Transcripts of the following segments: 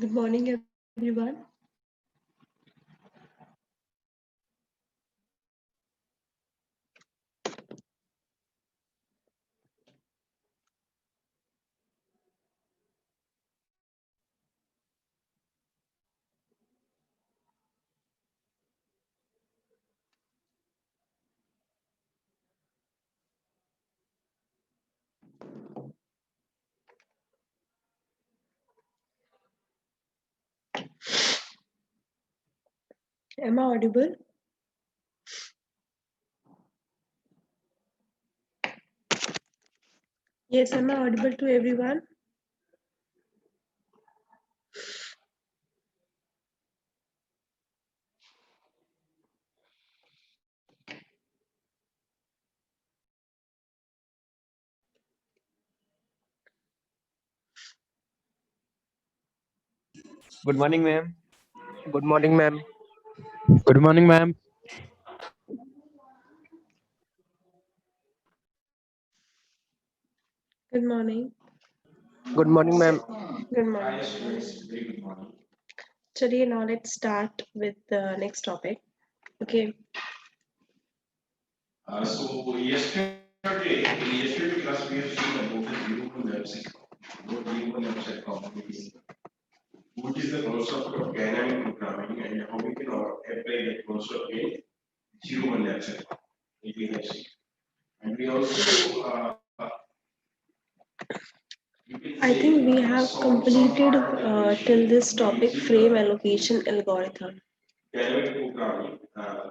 Good morning, everyone. Am I audible? Yes, am I audible to everyone? Good morning, ma'am. Good morning, ma'am. Good morning, ma'am. Good morning. Good morning, ma'am. Good morning. Today, now let's start with the next topic. Okay. So in yesterday class we have seen about the zero-one website. What zero-one website communication, which is the concept of dynamic programming and how we can apply that concept in zero-one website. We have seen. And we also I think we have completed till this topic frame allocation algorithm. dynamic programming,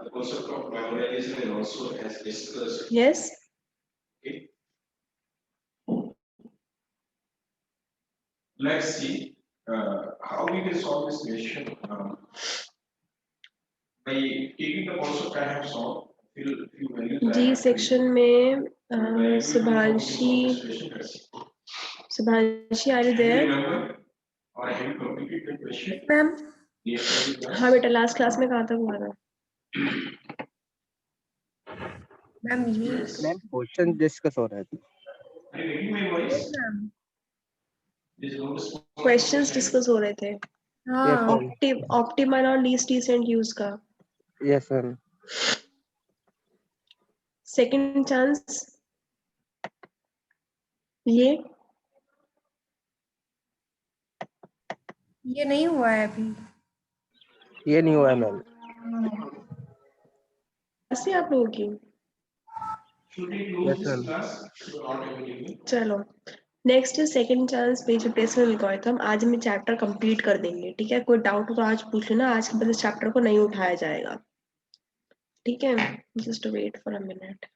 the concept of memorization and also as discussed. Yes? Okay. Let's see how we can solve this question by taking the concept I have solved. Few values I जी have section में taken. Shubhanshi are you Do you there? remember or have you completed the question? Ma'am Yesterday class? हाँ बेटा last class में कहाँ तक हुआ था? Ma'am ये मैम क्वेश्चन डिस्कस हो रहा है. Are you getting my voice? Ma'am There is no response. Questions discuss हो रहे थे. Yes, हाँ ma'am. ऑप्टिमल और लीस्ट डिसेंट यूज का. Yes, ma'am. सेकंड चांस ये नहीं हुआ है अभी. ये नहीं हुआ है मैम. ऐसे आप लोगों की. Should we close Yes, this ma'am. class? So not available. चलो नेक्स्ट है second chance page replacement algorithm. आज हम चैप्टर कंप्लीट कर देंगे. ठीक है, कोई डाउट हो तो आज पूछ लेना. आज के बाद इस चैप्टर को नहीं उठाया जाएगा. ठीक है, just wait for a minute.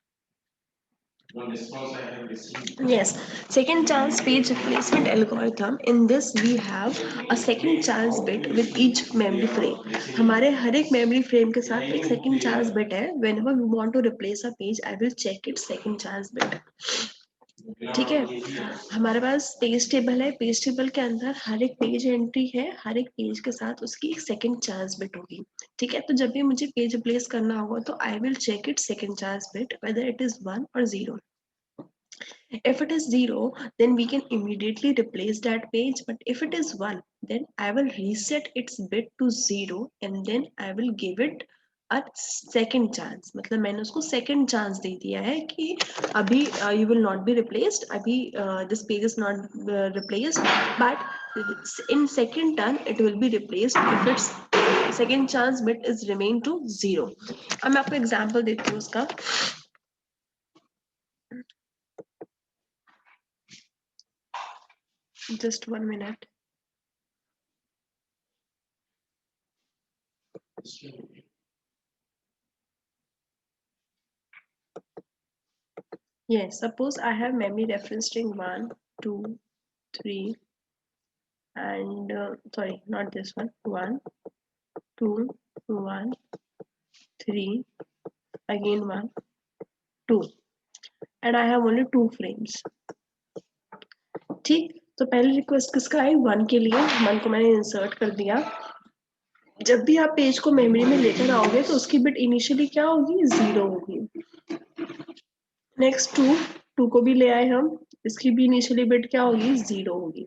One response I have received. Yes, second chance page replacement algorithm. In this we have a second chance bit with each memory frame. हमारे हर एक memory frame के साथ एक second chance bit है. Whenever we want to replace a page, I will check its second chance bit. ठीक है, हमारे पास page table है. पेज टेबल के अंदर हर एक पेज एंट्री है. हर एक पेज के साथ उसकी एक सेकंड चांस बिट होगी. ठीक है, तो जब भी मुझे पेज रिप्लेस करना होगा तो I will check it second chance bit whether it is 1 or 0. If it is 0, then we can immediately replace that page. But if it is 1, then I will reset its bit to 0 and then I will give it a second chance. मतलब मैंने उसको second chance दे दिया है कि अभी you will not be replaced. अभी this page is not replaced, but in second turn it will be replaced if its second chance bit is remain to 0. अब मैं आपको example देती हूँ उसका. Just 1 minute. Yes, suppose I have memory reference string 1, 2, 3, and sorry, not this one. 1, 2, 1, 3, again 1, 2, and I have only 2 frames. ठीक, तो पहली request किसका है? 1 के लिए. 1 को मैंने इंसर्ट कर दिया. जब भी आप पेज को मेमोरी में लेकर आओगे तो उसकी बिट इनिशियली क्या होगी? 0 होगी. नेक्स्ट 2 को भी ले आए हम. इसकी भी इनिशियली बिट क्या होगी? 0 होगी.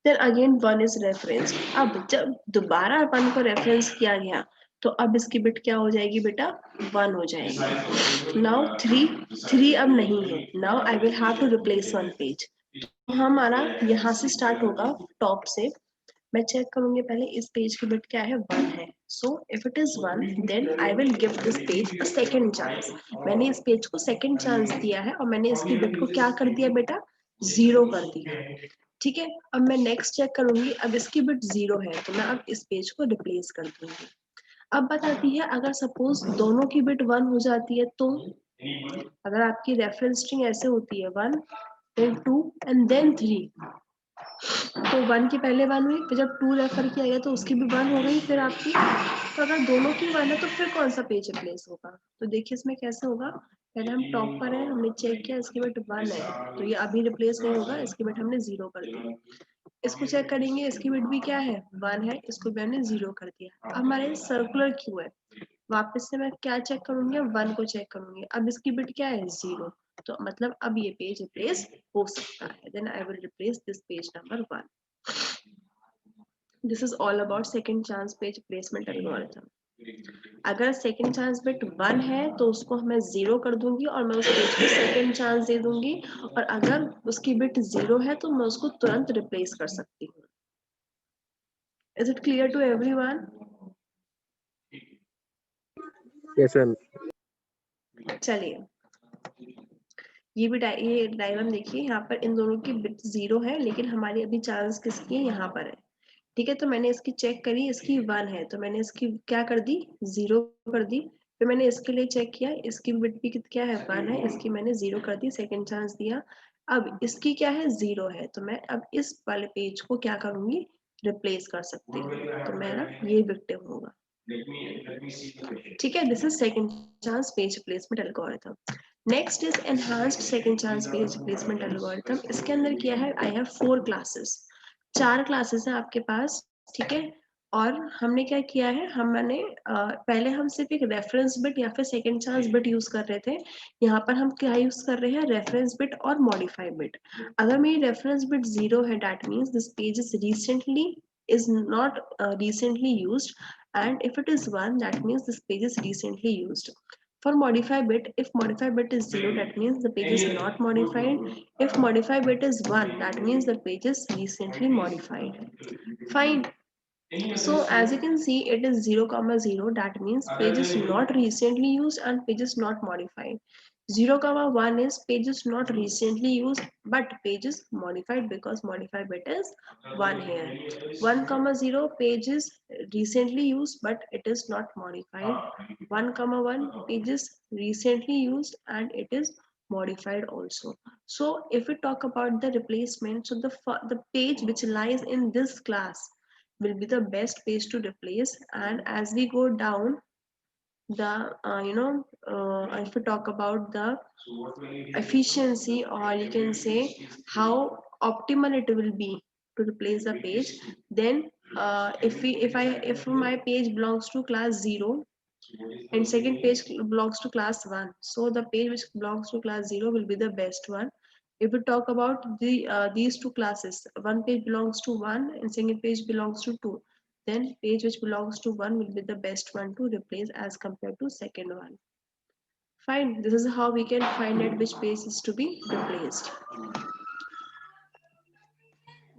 then again 1 is reference. अब जब दोबारा 1 को रेफरेंस किया गया तो अब इसकी बिट क्या हो जाएगी बेटा 1 हो जाएगी. नाउ 3 अब नहीं है. Now I will have to replace 1 page. हमारा यहाँ से स्टार्ट होगा टॉप से. मैं चेक करूंगी पहले इस पेज की बिट क्या है 1 है. So if it is 1 then I will give this page a second chance. मैंने इस पेज को सेकंड चांस दिया है और मैंने इसकी बिट को क्या कर दिया बेटा 0 कर दिया. ठीक है. अब मैं नेक्स्ट चेक करूंगी. अब इसकी बिट 0 है तो मैं अब इस पेज को रिप्लेस कर दूंगी. अब बताती है अगर सपोज दोनों की बिट 1 हो जाती है तो अगर आपकी रेफरेंस स्ट्रिंग ऐसे होती है 1 then 2 and then 3 तो 1 की पहले 1 हुई फिर जब 2 रेफर किया गया तो उसकी भी 1 हो गई फिर आपकी. तो अगर दोनों की 1 है तो फिर कौन सा पेज रिप्लेस होगा. तो देखिए इसमें कैसे होगा. पहले हम टॉप पर है हमने चेक किया इसकी बिट 1 है तो ये अभी रिप्लेस नहीं होगा. इसकी बिट हमने 0 कर दी. इसको चेक करेंगे इसकी बिट भी क्या है 1 है इसको भी हमने 0 कर दिया. अब हमारे सर्कुलर क्यों है. वापस से मैं क्या चेक करूंगी 1 को चेक करूंगी. अब इसकी बिट क्या है 0 तो मतलब अब ये पेज रिप्लेस हो सकता है. Then I will replace this page number 1. This is all about second chance page replacement algorithm. अगर सेकंड चांस बिट 1 है तो उसको मैं 0 कर दूंगी और मैं उस पेज को सेकंड चांस दे दूंगी. और अगर उसकी बिट 0 है तो मैं उसको तुरंत रिप्लेस कर सकती हूँ. Is it clear to everyone. Yes, ma'am. चलिए ये डायग्राम देखिए. यहाँ पर इन दोनों की बिट 0 है लेकिन हमारी अभी चांस किसकी है यहाँ पर है. ठीक है. तो मैंने इसकी चेक करी इसकी 1 है तो मैंने इसकी क्या कर दी 0 कर दी. फिर मैंने इसके लिए चेक किया इसकी बिट भी क्या है 1 है इसकी मैंने 0 कर दी सेकंड चांस दिया. अब इसकी क्या है 0 है तो मैं अब इस वाले पेज को क्या करूंगी रिप्लेस कर सकती हूँ. तो मेरा ये विक्टिम होगा. ठीक है. This is second chance page replacement algorithm. Next is enhanced second chance page replacement algorithm. इसके अंदर क्या है आई हैव 4 क्लासेस. 4 क्लासेस हैं आपके पास. ठीक है. और हमने क्या किया है हमने पहले हम सिर्फ एक रेफरेंस बिट या फिर सेकंड चांस बिट यूज कर रहे थे. यहाँ पर हम क्या यूज कर रहे हैं रेफरेंस बिट और मॉडिफाई बिट. अगर मेरी रेफरेंस बिट 0 है that means this page is not recently used, and if it is 1 that means this page is recently used. For modify bit, if modify bit is 0 that means the page is not modified. If modify bit is 1 that means the page is recently modified. Fine. So as you can see it is 0 comma 0 that means page is not recently used and page is not modified. 0 comma 1 is page is not recently used but page is modified because modified bit is 1 here. 1 comma 0 page is recently used but it is not modified. 1 comma 1 page is recently used and it is modified also. So if we talk about the replacement, so the page which lies in this class will be the best page to replace. And as we go down the if we talk about the efficiency or you can say how optimal it will be to replace the page, then if my page belongs to class 0 and second page belongs to class 1, so the page which belongs to class 0 will be the best one. If we talk about these two classes, one page belongs to 1 and second page belongs to 2, then page which belongs to 1 will be the best one to replace as compared to second one. Fine. This is how we can find out which page is to be replaced.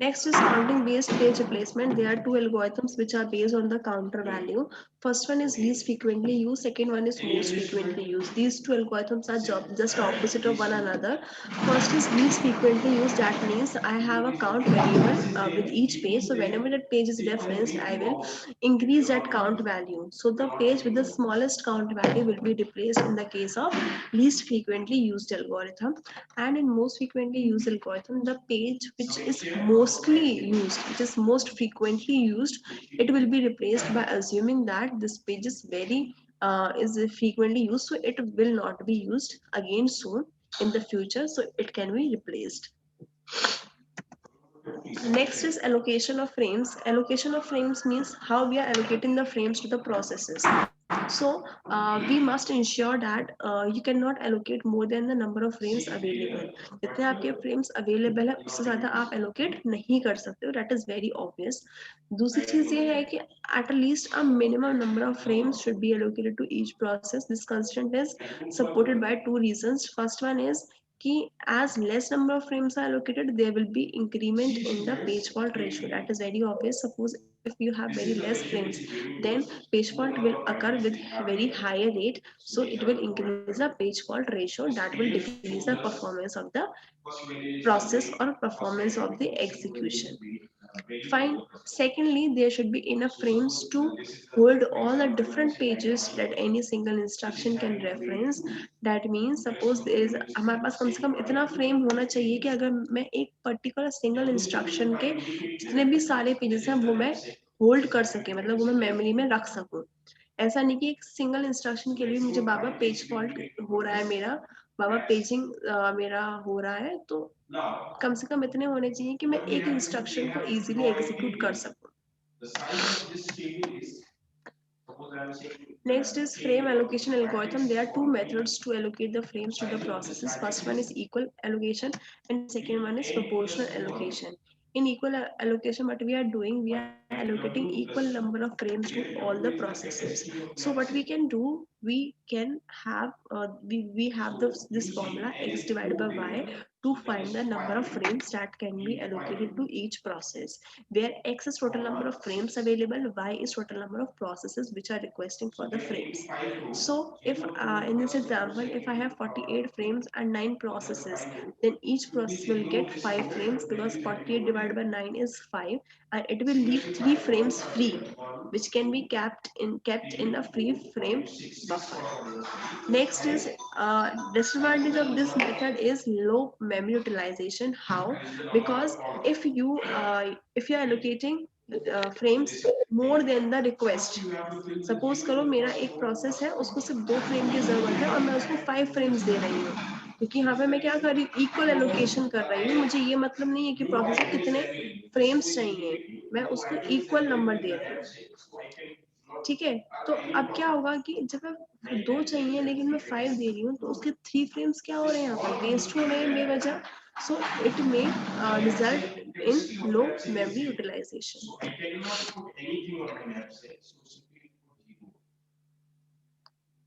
Next is counting based page replacement. There are two algorithms which are based on the counter value. First one is least frequently used, second one is most frequently used. These two algorithms are just opposite of one another. First is least frequently used. That means I have a count variable with each page. So whenever that page is referenced, I will increase that count value. So the page with the smallest count value will be replaced in the case of least frequently used algorithm. And in most frequently used algorithm, the page which is mostly used, which is most frequently used, it will be replaced by assuming that this page is very is frequently used, so it will not be used again soon in the future, so it can be replaced. Next is allocation of frames. Allocation of frames means how we are allocating the frames to the processes. So we must ensure that you cannot allocate more than the number of frames available. जितने आपके frames available है उससे ज़्यादा आप allocate नहीं कर सकते हो. That is very obvious. दूसरी चीज ये है कि at least a minimum number of frames should be allocated to each process. This constraint is supported by two reasons. First one is कि as less number of frames are allocated, there will be increment in the page fault ratio. That is very obvious. Suppose if you have very less frames, then page fault will occur with very higher rate. So it will increase the page fault ratio. That will decrease the performance of the process or performance of the execution. Fine. Secondly, there should be enough frames to hold all the different pages that any single instruction can reference. That means suppose there is हमारे पास कम से कम इतना frame होना चाहिए कि अगर मैं एक particular single instruction के जितने भी सारे पेजेस हैं वो मैं होल्ड कर सके, मतलब वो मैं मेमोरी में रख सकूं. ऐसा नहीं कि एक सिंगल इंस्ट्रक्शन के लिए मुझे बाबा पेज फॉल्ट हो रहा है, मेरा बाबा पेजिंग मेरा हो रहा है, तो कम से कम इतने होने चाहिए कि मैं एक इंस्ट्रक्शन को इजीली एग्जीक्यूट कर सकूं. Next is frame allocation algorithm. There are two methods to allocate the frames to the processes. First one is equal allocation and second one is proportional allocation. In equal allocation, what we are doing, we are allocating equal number of frames to all the processes. So what we can do, we can have we have this formula x divided by y to find the number of frames that can be allocated to each process, where x is total number of frames available, y is total number of processes which are requesting for the frames. So if in this example, if I have 48 frames and 9 processes, then each process will get 5 frames because 48 divided by 9 is 5, and it will leave 3 frames free, which can be kept in a free frame buffer. Next is disadvantage of this method is low memory utilization. How? Because if you are allocating frames more than the request, suppose करो मेरा एक process है उसको सिर्फ 2 frame की जरूरत है और मैं उसको 5 फ्रेम्स दे रही हूँ, क्योंकि यहाँ पे मैं क्या कर रही हूँ, इक्वल एलोकेशन कर रही हूँ. मुझे ये मतलब नहीं है कि प्रोसेस को कितने फ्रेम्स चाहिए, मैं उसको इक्वल नंबर दे रही हूँ. ठीक है, तो अब क्या होगा कि जब मैं 2 चाहिए लेकिन मैं 5 दे रही हूँ, तो उसके 3 फ्रेम्स क्या हो रहे हैं, यहाँ पर वेस्ट हो रहे हैं बेवजह. So it may result in low memory utilization.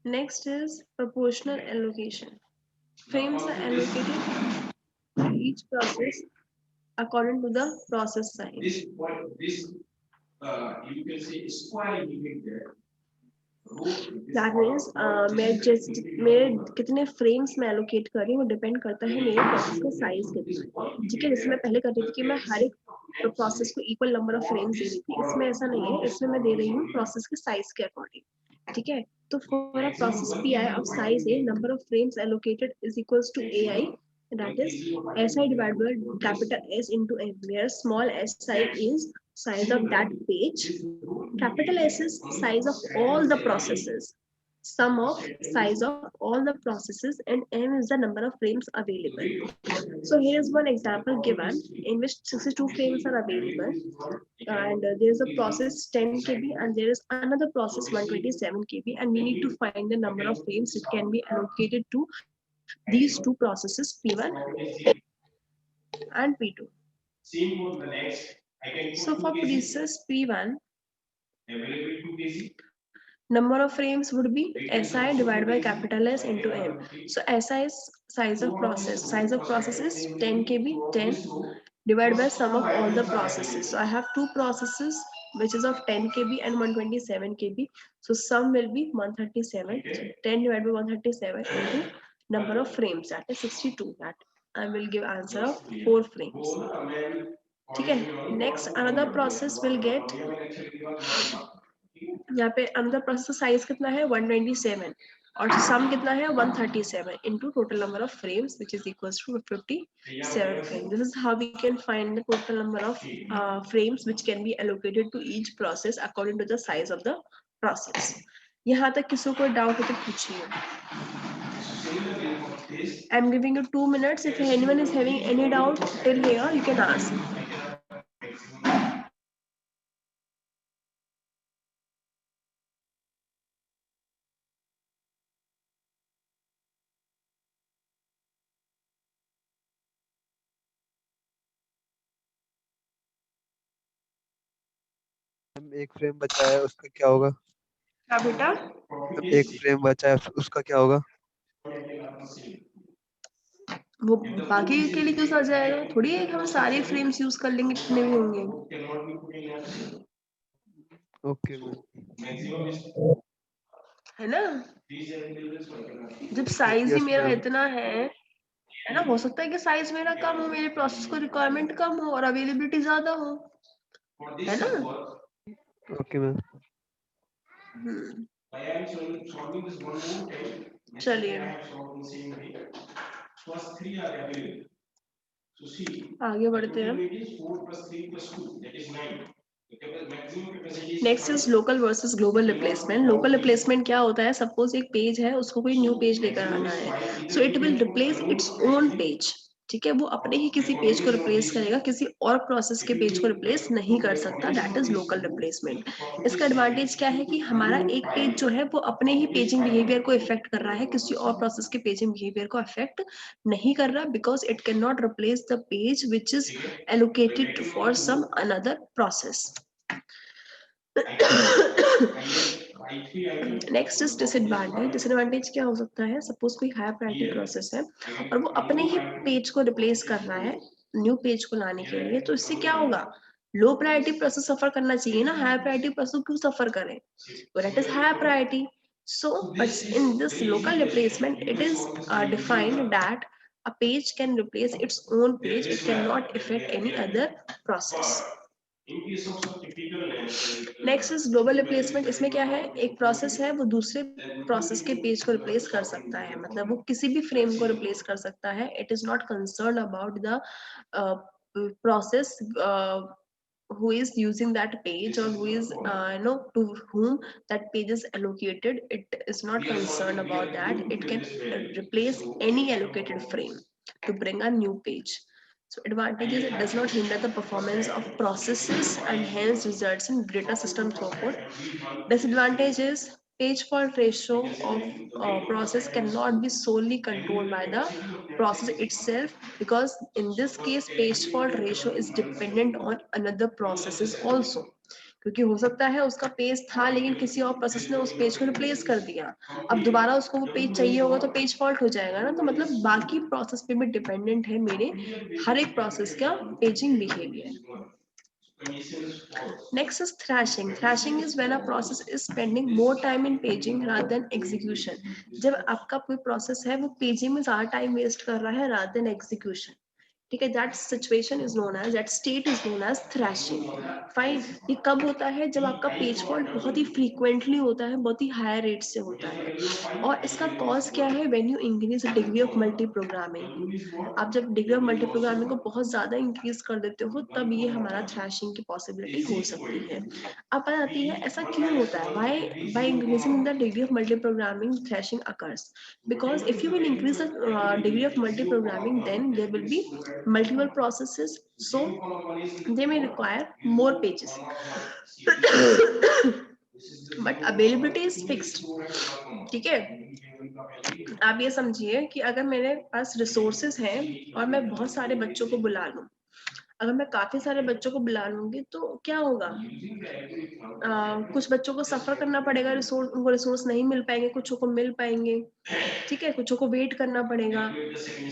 Next is proportional allocation. Frames are allocated to each process according to the process size. You can say square there. That means मेरे कितने frames मैं allocate कर रही हूँ वो depend करता है मेरे प्रोसेस का साइज कितना है. ठीक है, जैसे मैं पहले कर रही थी कि मैं हर एक प्रोसेस को इक्वल नंबर ऑफ फ्रेम्स दे रही थी, इसमें ऐसा नहीं है, इसमें मैं दे रही हूँ प्रोसेस के साइज के अकॉर्डिंग. ठीक है, तो for a process pi of size a, number of frames allocated is equals to ai, that is si divided by capital S into m, where small si is size of that page, capital S is size of all the processes, sum of size of all the processes, and m is the number of frames available. So here is one example given in which 62 frames are available, and there is a process 10 kb and there is another process 127 kb, and we need to find the number of frames it can be allocated to these two processes p1 and p2. So for process p1, number of frames would be si divided by capital S into m. So si is size of process. Size of process is 10 kb, 10 divided by sum of all the processes. So I have two processes which is of 10 kb and 127 kb. So sum will be 137. So 10 divided by 137 into number of frames, that is 62. That I will give answer of 4 frames. ठीक है, next another process will get, यहाँ पे another process size कितना है 127 और sum कितना है 137 into total number of frames which is equals to 57 frames. This is how we can find the total number of frames which can be allocated to each process according to the size of the process. यहाँ तक किसी को doubt हो तो पूछिए. I'm giving you 2 minutes. If anyone is having any doubt till here, you can ask. Ma'am एक frame बचा है उसका क्या होगा? हाँ बेटा, मैम एक फ्रेम बचा है उसका क्या होगा? वो बाकी के लिए क्यों आ जाएगा? थोड़ी है कि हम सारे फ्रेम्स यूज कर लेंगे जितने भी होंगे, ओके मैम। है ना? जब साइज ही यस मेरा मैम। इतना है ना, हो सकता है कि साइज मेरा कम हो, मेरे प्रोसेस को रिक्वायरमेंट कम हो और अवेलेबिलिटी ज्यादा हो, है ना? Okay ma'am. हम्म, चलिए आगे बढ़ते हैं। Next is local versus global replacement. Local replacement क्या होता है? सपोज एक पेज है, उसको कोई न्यू पेज लेकर आना है, so it will replace its own page. ठीक है, वो अपने ही किसी पेज को रिप्लेस करेगा, किसी और प्रोसेस के पेज को रिप्लेस नहीं कर सकता। That is local replacement. इसका एडवांटेज क्या है कि हमारा एक पेज जो है वो अपने ही पेजिंग बिहेवियर को इफेक्ट कर रहा है, किसी और प्रोसेस के पेजिंग बिहेवियर को इफेक्ट नहीं कर रहा, because it can not replace the page which is allocated for some another process. Next is disadvantage. Disadvantage क्या हो सकता है? सपोज कोई हायर प्रायोरिटी प्रोसेस है और वो अपने ही पेज को रिप्लेस कर रहा है न्यू पेज को लाने के लिए, तो इससे क्या होगा? लो प्रायोरिटी प्रोसेस सफर करना चाहिए ना, हायर प्रायोरिटी प्रोसेस क्यों सफर करे? That is higher priority. So, but in this local replacement, it is defined that a page can replace its own page. It cannot affect any other process. Next is global replacement. इसमें क्या है? एक process है, वो दूसरे process के page को replace कर सकता है, मतलब वो किसी भी फ्रेम को रिप्लेस कर सकता है। It is not concern about the process who is using that page or who is to whom that page is allocated. It is not concerned about that. It can replace any allocated frame to bring a new page. So advantages: it does not hinder the performance of processes and hence results in greater system throughput. Disadvantage is page fault ratio of process cannot be solely controlled by the process itself, because in this case page fault ratio is dependent on another processes also. क्योंकि हो सकता है उसका page था लेकिन किसी और process ने उस पेज को रिप्लेस कर दिया, अब दोबारा उसको वो पेज चाहिए होगा तो पेज फॉल्ट हो जाएगा ना। तो मतलब बाकी प्रोसेस पे भी डिपेंडेंट है मेरे हर एक प्रोसेस का paging behaviour. Next is thrashing. Thrashing is when a process is spending more time in paging rather than execution. जब आपका कोई प्रोसेस है वो पेजिंग में ज्यादा टाइम वेस्ट कर रहा है rather than execution, ठीक है, that situation is known as, that state is known as thrashing. Fine. ये कब होता है? जब आपका पेज फॉल्ट बहुत ही फ्रीक्वेंटली होता है, बहुत ही हायर रेट से होता है। और इसका कॉज क्या है? When you increase degree of multi programming. आप जब डिग्री ऑफ मल्टी प्रोग्रामिंग को बहुत ज्यादा इंक्रीज कर देते हो तब ये हमारा थ्रैशिंग की पॉसिबिलिटी हो सकती है। अब बात आती है ऐसा क्यों होता है? Why by increasing the degree of multiprogramming thrashing occurs? Because if you will increase the degree of multi-programming, then there will be multiple processes, so they may require more pages. But availability is fixed. ठीक है, आप ये समझिए कि अगर मेरे पास resources हैं और मैं बहुत सारे बच्चों को बुला लूं, अगर मैं काफी सारे बच्चों को बुला लूंगी तो क्या होगा? कुछ बच्चों को सफर करना पड़ेगा, रिसोर्स उनको रिसोर्स नहीं मिल पाएंगे, कुछों को मिल पाएंगे, ठीक है, कुछों को वेट करना पड़ेगा।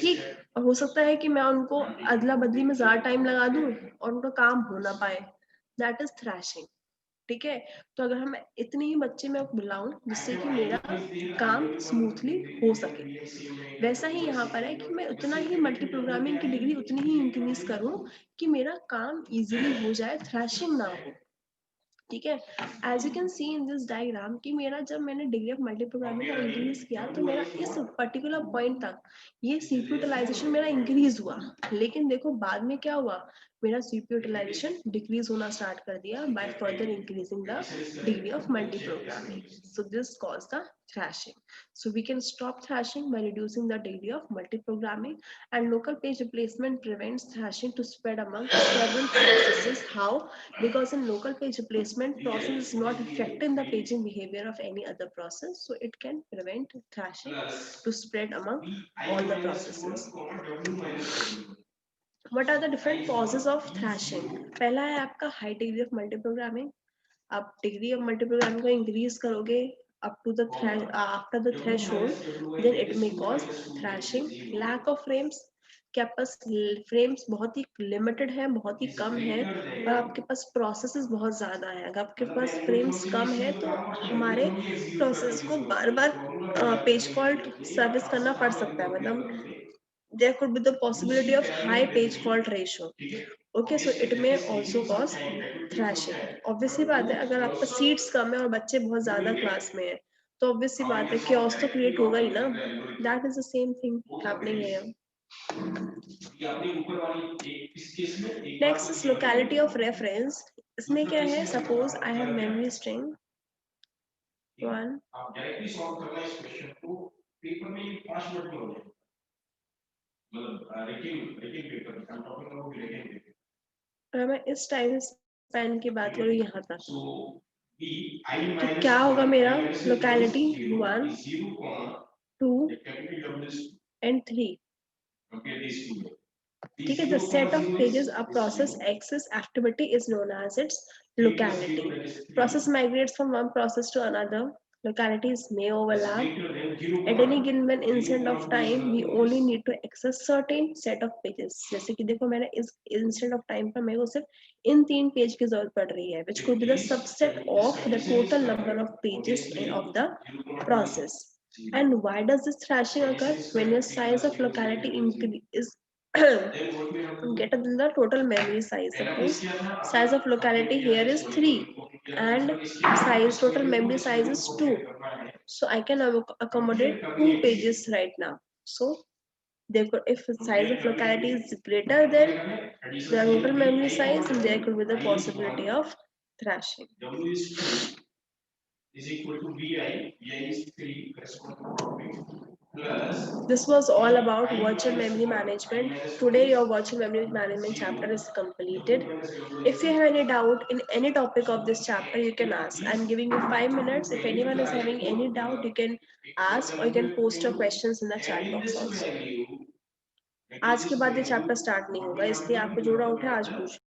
ठीक, और हो सकता है कि मैं उनको अदला बदली में ज्यादा टाइम लगा दूं और उनका काम हो ना पाए। That is thrashing. ठीक है, तो अगर हम इतने ही बच्चे मैं बुलाऊं जिससे कि मेरा काम स्मूथली हो सके, वैसा ही यहाँ पर है कि मैं उतना ही मल्टी प्रोग्रामिंग की डिग्री उतनी ही इंक्रीज करूं कि मेरा काम इजीली हो जाए, थ्रैशिंग ना हो। ठीक है, as you can see in this diagram कि मेरा जब मैंने डिग्री ऑफ मल्टी प्रोग्रामिंग का इंक्रीज किया तो मेरा इस पर्टिकुलर पॉइंट तक ये सीपीयू यूटिलाइजेशन मेरा इंक्रीज हुआ, लेकिन देखो बाद में क्या हुआ? मेरा सीपीयू यूटिलाइजेशन डिक्रीज होना स्टार्ट कर दिया by further increasing the degree of multi programming. So this cause the thrashing. So we can stop thrashing by reducing the degree of multi-programming, and local page replacement prevents thrashing to spread among several processes. How? Because in local page replacement, process is not affecting the paging behavior of any other process, so it can prevent thrashing to spread among all the processes. What are the different causes of thrashing? पहला है आपका high degree of multi-programming. आप degree of multiprogramming को increase करोगे up to the after the threshold, then it may cause thrashing. Lack of frames, कि आपके पास frames बहुत ही limited है, बहुत ही कम है, और आपके पास प्रोसेसेस बहुत ज्यादा है. अगर आपके पास फ्रेम्स कम है तो हमारे प्रोसेस को बार बार पेज फॉल्ट सर्विस करना पड़ सकता है. मतलब there could be the possibility of high page fault ratio. Okay, so it may also cause thrashing. Obviously बात है, अगर आपका सीट्स कम है और बच्चे बहुत ज्यादा क्लास में है, तो obviously बात है chaos तो create होगा ही ना. That is the same thing happening here. Next is locality of reference. इसमें क्या है? Suppose I have memory string 1. आप डायरेक्टली सॉल्व करना है इस क्वेश्चन को पेपर में 5 मिनट में हो जाएगा. मतलब rating paper, I am talking about rating paper. अगर मैं इस टाइम स्पैन की बात करूँ यहाँ तक, So b I तो minus क्या होगा मेरा I minus locality 1, 0, 2 the capital W is and 3. compare these two. ठीक है, the set of pages a process access activity is known as its locality. Process migrates from one process to another. Localities may overlap. At any given instant of time, we only need to access certain set of pages. जैसे कि देखो मैंने इस instant of time पर मेरे को सिर्फ इन 3 page की जरूरत पड़ रही है, which could be the subset of the total number of pages of the process. And why does this thrashing occur? When your size of locality is get the total memory size. Suppose size of locality here is 3 and size total memory size is 2. So I can accommodate 2 pages right now. So therefore if the size of locality is greater than the total memory size, there could be the possibility of thrashing. W is 2 is equal to vi is 3 corresponding plus This was all about virtual memory management. Today your virtual memory management chapter is completed. If you have any doubt in any topic of this chapter, you can ask. I'm giving you 5 minutes. If anyone is having any doubt, you can ask or you can post your questions in the chat box also. आज के बाद ये chapter start नहीं होगा, इसलिए आपको जो doubt है आज पूछ.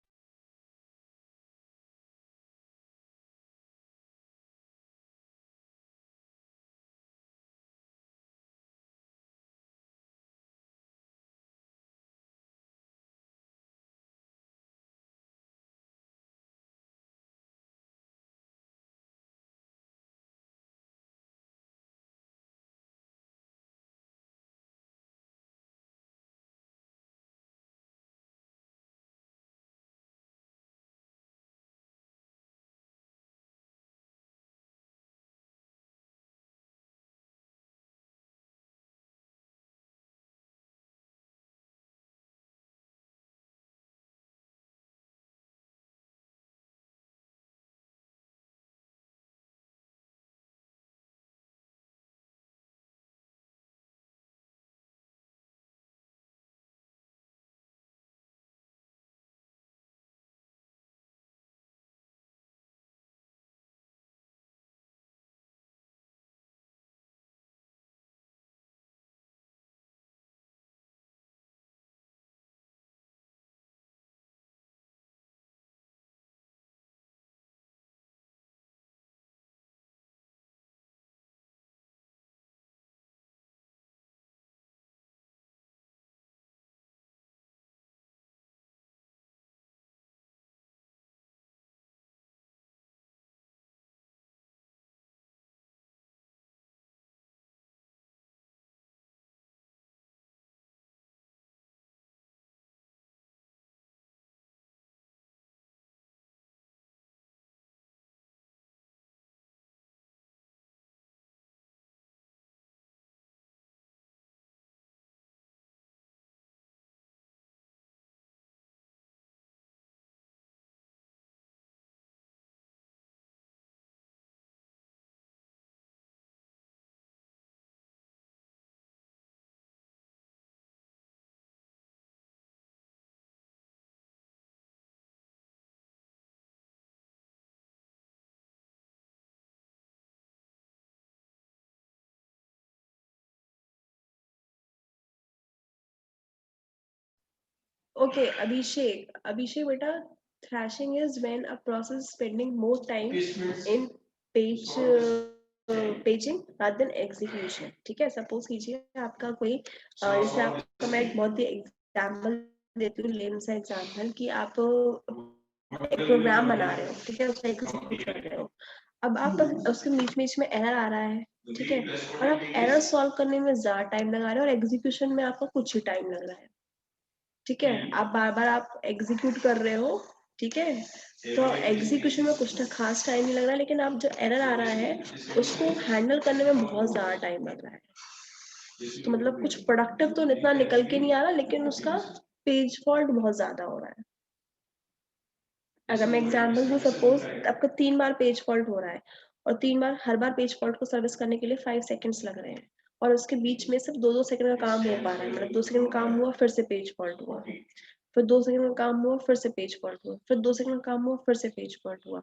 Okay, Abhishek बेटा thrashing is when a process is spending more time Replacements in page paging rather than execution. ठीक है, सपोज कीजिए आपका कोई जैसे आपका मैं एक बहुत ही एग्जाम्पल देती हूँ, लेम सा एग्जाम्पल कि आप एक प्रोग्राम बना रहे हो, ठीक है, उसका एग्जीक्यूट कर रहे हो, अब आप उसके बीच में एरर आ रहा है, ठीक है, और आप एरर सॉल्व करने में ज्यादा टाइम लगा रहे हो और एग्जीक्यूशन में आपका कुछ ही टाइम लग रहा है, ठीक है, आप बार बार आप एग्जीक्यूट कर रहे हो, ठीक है, तो एग्जीक्यूशन में कुछ खास टाइम नहीं लग रहा है, लेकिन आप जो एरर आ रहा है उसको हैंडल करने में बहुत ज्यादा टाइम लग रहा है, तो मतलब कुछ प्रोडक्टिव तो इतना निकल के नहीं आ रहा, लेकिन उसका पेज फॉल्ट बहुत ज्यादा हो रहा है। अगर मैं एग्जाम्पल दूं, सपोज आपका 3 बार पेज फॉल्ट हो रहा है और 3 बार हर बार पेज फॉल्ट को सर्विस करने के लिए 5 सेकंड्स लग रहे हैं और उसके बीच में सिर्फ 2-2 सेकंड का काम हो पा रहा है, मतलब 2 सेकंड का काम हुआ फिर से पेज फॉल्ट हुआ, फिर 2 सेकंड का काम हुआ फिर से पेज फॉल्ट हुआ, फिर 2 सेकंड का काम हुआ फिर से पेज फॉल्ट हुआ,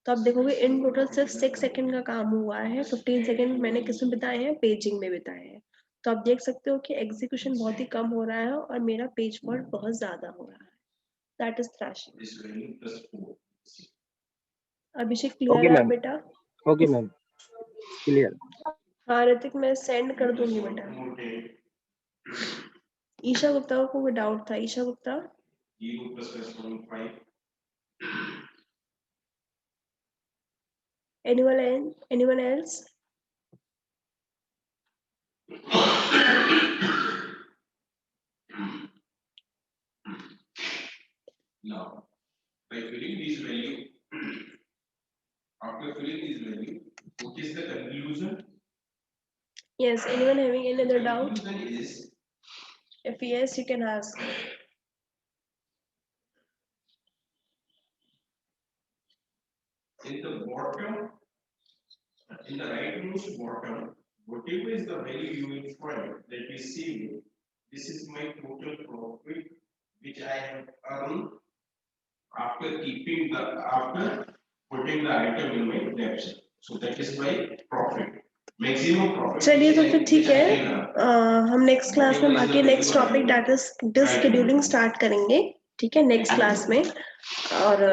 तो आप देखोगे इन टोटल सिर्फ 6 सेकंड का काम हुआ है, 15 सेकंड मैंने किसमें बिताए हैं, पेजिंग में बिताए हैं, तो आप देख सकते हो कि एग्जीक्यूशन बहुत ही कम हो रहा है और मेरा पेज फॉल्ट बहुत ज्यादा हो रहा है, that is thrashing. Abhishek clear Okay, है ma'am. बेटा? Okay, ma'am. Clear. हाँ ऋतिक, मैं सेंड कर दूंगी बेटा। ईशा गुप्ता को कोई डाउट था? Isha Gupta, anyone else? Now, by filling this value, after filling this value, what is the conclusion? Yes, anyone having any other doubt? Conclusion is If yes, you can ask. in the bottom, in the rightmost bottom, whatever is the value you will find that is saving, this is my total profit which I have earned after putting the item in my debt. So that is my profit. Maximum profit. चलिए तो फिर ठीक है, हम next class में बाकी next topic data disk start करेंगे, ठीक है, नेक्स्ट क्लास में, और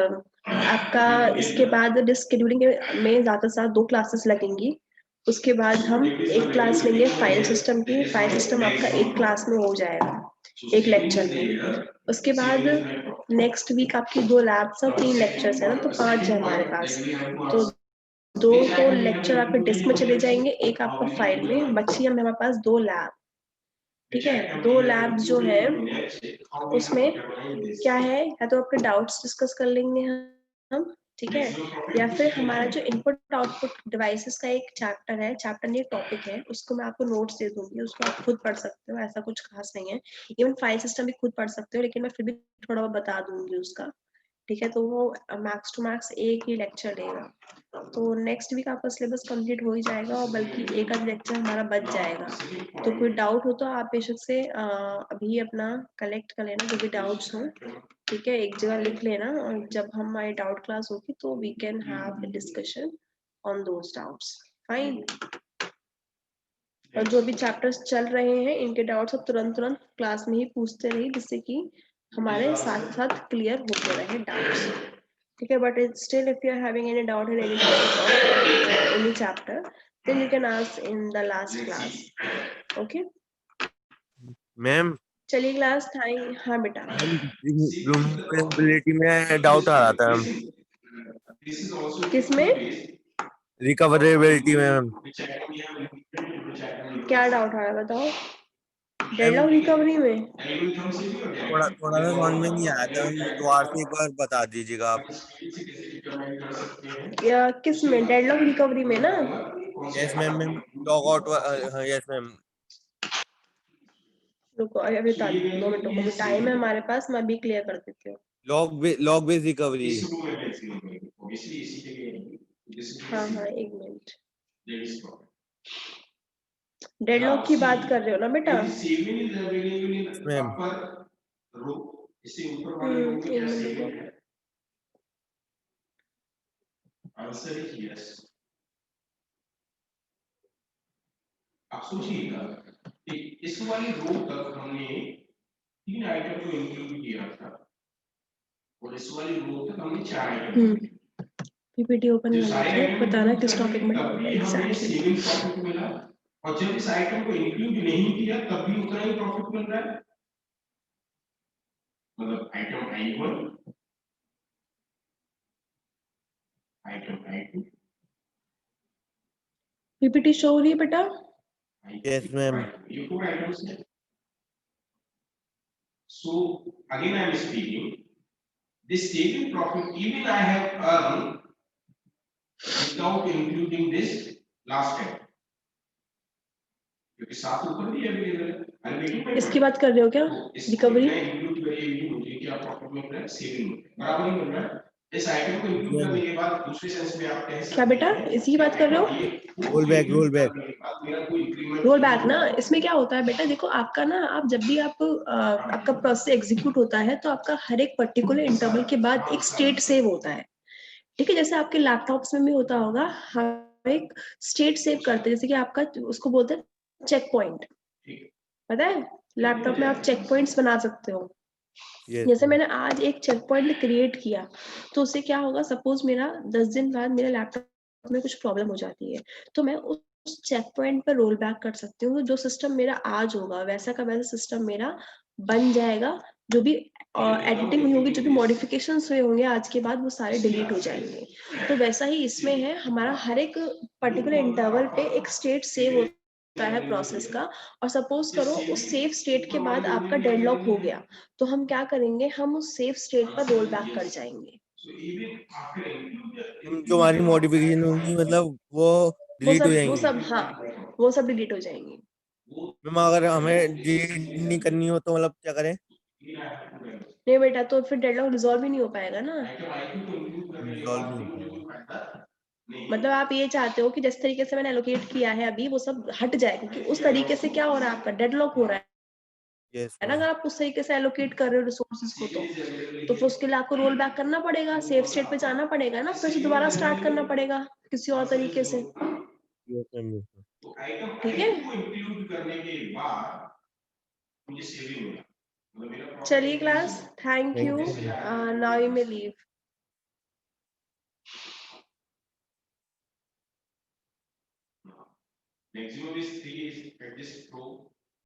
आपका इसके बाद डिस्क में ज्यादा से ज्यादा 2 क्लासेस लगेंगी, उसके बाद हम एक क्लास लेंगे फाइल सिस्टम की, फाइल सिस्टम आपका एक क्लास में हो जाएगा, एक लेक्चर में, उसके बाद नेक्स्ट वीक आपकी 2 लैब्स और 3 लेक्चर्स है ना, तो 5 है हमारे पास, तो 2 तो लेक्चर आपके डिस्क में चले जाएंगे, एक आपका फाइल में, बची हमारे पास 2 लैब, ठीक है, 2 लैब जो है उसमें क्या है, या तो आपके डाउट्स डिस्कस कर लेंगे हम, ठीक है, या फिर हमारा जो इनपुट आउटपुट डिवाइसेस का एक चैप्टर है, चैप्टर नहीं टॉपिक है, उसको मैं आपको नोट्स दे दूंगी, उसको आप खुद पढ़ सकते हो, ऐसा कुछ खास नहीं है, इवन फाइल सिस्टम भी खुद पढ़ सकते हो, लेकिन मैं फिर भी थोड़ा बहुत बता दूंगी उसका, ठीक है, तो वो मैक्स टू मैक्स एक ही लेक्चर लेगा, तो नेक्स्ट वीक आपका सिलेबस कंप्लीट हो ही जाएगा, और बल्कि एक आध लेक्चर हमारा बच जाएगा, तो कोई डाउट हो तो आप बेशक से अभी अपना कलेक्ट कर लेना, जो भी डाउट्स हो, ठीक है, एक जगह लिख लेना, और जब हमारी डाउट क्लास होगी तो we can have a discussion on those doubts, fine. और जो भी चैप्टर्स चल रहे हैं इनके डाउट्स आप तुरंत क्लास में ही पूछते रहिए, जिससे कि हमारे साथ साथ क्लियर होते रहे डाउट्स, ठीक है, but still if you are having any doubt in any topic of any chapter, then you can ask in the last class, okay. Ma'am चलिए क्लास थैंक, हाँ बेटा। रिकवरेबिलिटी में डाउट आ रहा था, किसमें? रिकवरेबिलिटी में क्या डाउट आ रहा है बताओ? डेडलॉक रिकवरी में थोड़ा थोड़ा सा समझ में नहीं आया था, दोबारा से एक बार बता दीजिएगा आप। या किस में? डेडलॉक रिकवरी में ना? Yes ma'am, ma'am log out, हाँ यस मैम। रुको अभी बता 2 मिनट रुको, टाइम है हमारे पास, मैं अभी क्लियर कर देती हूँ। Log base recovery. हाँ हाँ 1 मिनट। डेडलॉक की बात कर रहे हो ना बेटा? Yes ma'am. 1 मिनट रुको। Answer is yes. आप सोचिएगा कि इस वाली रो तक हमने 3 आइटम को इंक्लूड किया था, और इस वाली रो तक हमने 4 आइटम पीपीटी ओपन जो कर सारे लीजिए, आइटम बताना इंक्लूड किस करने टॉपिक में तब डालना है भी हमें एग्जैक्टली। सेविंग प्रॉफिट मिला, और जब इस आइटम को इंक्लूड नहीं किया तब भी उतना ही प्रॉफिट मिल रहा है। मतलब item I1, item I2, PPT show हो रही है बेटा? Yes, ma'am. ये 4 आइटम्स हैं। So again I am speaking, this saving profit even I have earned without including this last item, क्योंकि 7 ऊपर भी अवेलेबल है। अरे लेकिन इसकी बात कर रहे हो क्या? रिकवरी इंक्लूड करिए भी मुझे क्या प्रॉफिट मिल रहा है, सेविंग बराबर ही मिल रहा है। इस आइटम को इंक्लूड Yeah. करने के बाद दूसरे सेंस में आप कह सकते क्या बेटा, इसी की बात कर रहे हो? Roll back, roll back. मेरा कोई इंक्रीमेंट रोल बैक ना, इसमें क्या होता है बेटा, देखो आपका ना, आप जब भी आपका प्रोसेस एग्जीक्यूट होता है तो आपका हर एक पर्टिकुलर इंटरवल के बाद एक स्टेट सेव होता है, ठीक है? जैसे आपके लैपटॉप्स में भी होता होगा, हम एक स्टेट सेव करते हैं, जैसे कि आपका उसको बोलते हैं चेक पॉइंट, पता है? लैपटॉप में आप चेक पॉइंट्स बना सकते हो। Yes. जैसे मैंने आज एक चेक पॉइंट क्रिएट किया, तो उससे क्या होगा, सपोज मेरा 10 दिन बाद मेरे लैपटॉप में कुछ प्रॉब्लम हो जाती है, तो मैं उस चेक पॉइंट पर रोल बैक कर सकती हूँ। जो सिस्टम मेरा आज होगा वैसा का वैसा सिस्टम मेरा बन जाएगा। जो भी एडिटिंग हुई होगी, जो भी मॉडिफिकेशंस हुए होंगे आज के बाद, वो सारे डिलीट हो जाएंगे। तो वैसा ही इसमें है, हमारा हर एक पर्टिकुलर इंटरवल पे एक स्टेट सेव होता है प्रोसेस का। और सपोज करो उस सेफ स्टेट के बाद आपका डेडलॉक हो गया, तो हम क्या करेंगे, हम उस सेफ स्टेट पर रोल बैक कर जाएंगे। जो हमारी मॉडिफिकेशन होंगी मतलब वो डिलीट हो वो जाएंगी। सब हाँ, वो सब डिलीट हो जाएंगी। मैम अगर हमें डिलीट नहीं करनी हो तो मतलब क्या करें? नहीं बेटा, तो फिर डेडलॉक रिजॉल्व ही नहीं हो पाएगा ना। रिजॉल्व नहीं हो पाएगा। मतलब आप ये चाहते हो कि जिस तरीके से मैंने एलोकेट किया है अभी, वो सब हट जाए, क्योंकि उस तरीके से क्या हो रहा है, आपका डेडलॉक हो रहा Yes, है ना। ma'am. अगर आप उस तरीके से एलोकेट कर रहे हो रिसोर्सेज को, तो फिर उसके लिए आपको रोल बैक करना पड़ेगा, सेफ स्टेट पे जाना पड़ेगा ना, फिर से दोबारा स्टार्ट करना पड़ेगा किसी और तरीके से। Yes, ma'am. Yes, ma'am. ठीक है, इंक्लूड करने के बाद मुझे सेविंग मिला, मतलब मेरा profit चलिए class, thank Thank you, you, ma'am. Now you may leave. maximum is 3 is at this pro